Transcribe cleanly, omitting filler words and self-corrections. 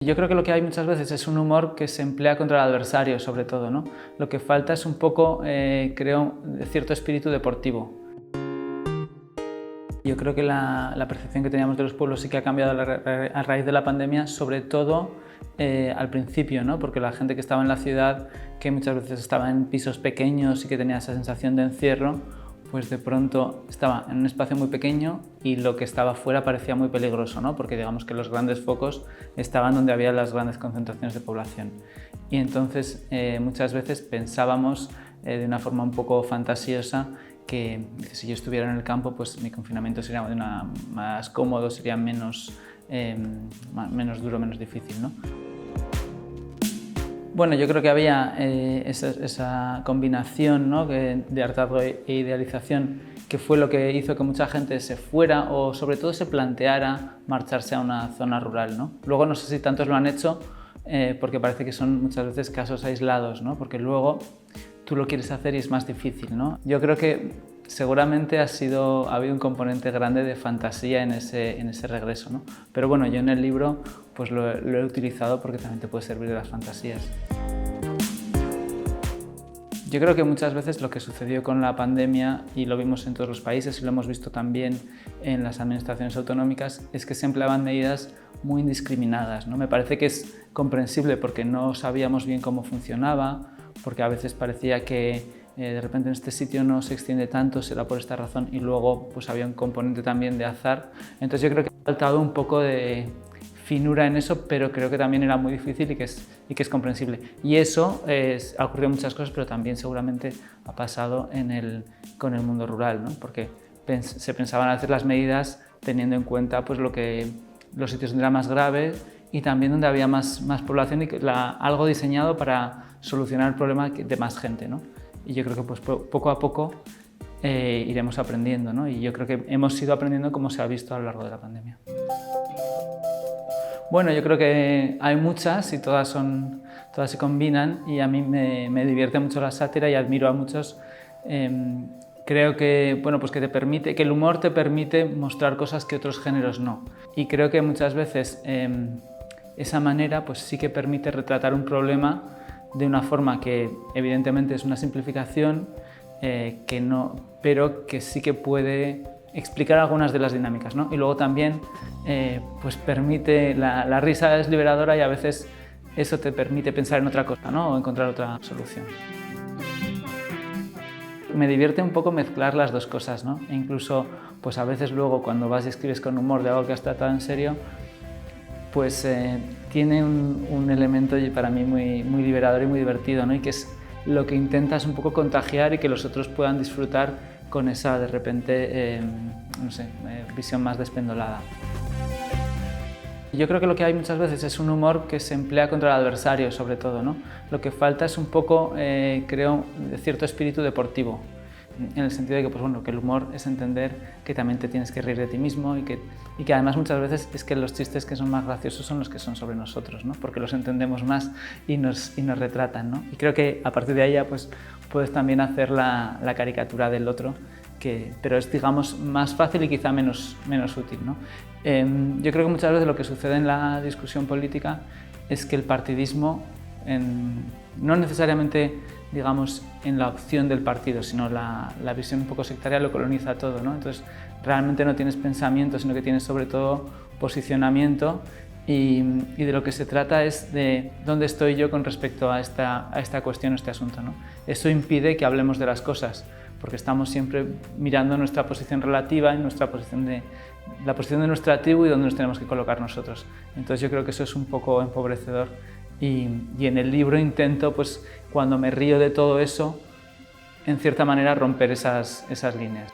Yo creo que lo que hay muchas veces es un humor que se emplea contra el adversario, sobre todo, ¿no? Lo que falta es un poco, creo, cierto espíritu deportivo. Yo creo que la percepción que teníamos de los pueblos sí que ha cambiado a raíz de la pandemia, sobre todo al principio, ¿no? Porque la gente que estaba en la ciudad, que muchas veces estaba en pisos pequeños y que tenía esa sensación de encierro, pues de pronto estaba en un espacio muy pequeño y lo que estaba fuera parecía muy peligroso, ¿no? Porque digamos que los grandes focos estaban donde había las grandes concentraciones de población. Y entonces muchas veces pensábamos de una forma un poco fantasiosa que si yo estuviera en el campo, pues mi confinamiento sería más cómodo, sería menos duro, menos difícil, ¿no? Bueno, yo creo que había esa combinación, ¿no?, de hartazgo e idealización, que fue lo que hizo que mucha gente se fuera o sobre todo se planteara marcharse a una zona rural, ¿no? Luego no sé si tantos lo han hecho porque parece que son muchas veces casos aislados, ¿no? Porque luego tú lo quieres hacer y es más difícil, ¿no? Yo creo que seguramente ha habido un componente grande de fantasía en ese regreso, ¿no? Pero bueno, yo en el libro pues lo he utilizado porque también te puede servir de las fantasías. Yo creo que muchas veces lo que sucedió con la pandemia, y lo vimos en todos los países y lo hemos visto también en las administraciones autonómicas, es que se empleaban medidas muy indiscriminadas, ¿no? Me parece que es comprensible porque no sabíamos bien cómo funcionaba, porque a veces parecía que de repente en este sitio no se extiende tanto, será por esta razón, y luego pues había un componente también de azar. Entonces yo creo que ha faltado un poco de finura en eso, pero creo que también era muy difícil y que es comprensible. Y eso ha ocurrido en muchas cosas, pero también seguramente ha pasado con el mundo rural, ¿no? Porque se pensaban hacer las medidas teniendo en cuenta pues, los sitios donde era más grave y también donde había más población y algo diseñado para solucionar el problema de más gente, ¿no? Y yo creo que pues, poco a poco iremos aprendiendo, ¿no? Y yo creo que hemos ido aprendiendo como se ha visto a lo largo de la pandemia. Bueno, yo creo que hay muchas y todas se combinan y a mí me divierte mucho la sátira y admiro a muchos. Creo que, bueno, pues que el humor te permite mostrar cosas que otros géneros no. Y creo que muchas veces esa manera pues sí que permite retratar un problema de una forma que evidentemente es una simplificación, pero que sí que puede explicar algunas de las dinámicas, ¿no? Y luego también pues permite, la risa es liberadora y a veces eso te permite pensar en otra cosa, ¿no? O encontrar otra solución. Me divierte un poco mezclar las dos cosas, ¿no? E incluso pues a veces luego cuando vas y escribes con humor de algo que has tratado en serio, pues tiene un elemento para mí muy liberador y muy divertido, ¿no? Y que es lo que intentas un poco contagiar y que los otros puedan disfrutar con esa, de repente, no sé, visión más despendolada. Yo creo que lo que hay muchas veces es un humor que se emplea contra el adversario, sobre todo, ¿no? Lo que falta es un poco, creo, cierto espíritu deportivo, en el sentido de que, pues, bueno, que el humor es entender que también te tienes que reír de ti mismo y que además muchas veces es que los chistes que son más graciosos son los que son sobre nosotros, ¿no? Porque los entendemos más y nos retratan, ¿no? Y creo que a partir de ahí ya pues, puedes también hacer la caricatura del otro, pero es, digamos, más fácil y quizá menos útil, ¿no? Yo creo que muchas veces lo que sucede en la discusión política es que el partidismo, no necesariamente digamos, en la opción del partido, sino la visión un poco sectaria lo coloniza todo, ¿no? Entonces, realmente no tienes pensamiento, sino que tienes sobre todo posicionamiento y de lo que se trata es de dónde estoy yo con respecto a esta cuestión, a este asunto, ¿no? Eso impide que hablemos de las cosas, porque estamos siempre mirando nuestra posición relativa y la posición de nuestra tribu y dónde nos tenemos que colocar nosotros. Entonces yo creo que eso es un poco empobrecedor. Y en el libro intento, pues, cuando me río de todo eso, en cierta manera romper esas líneas.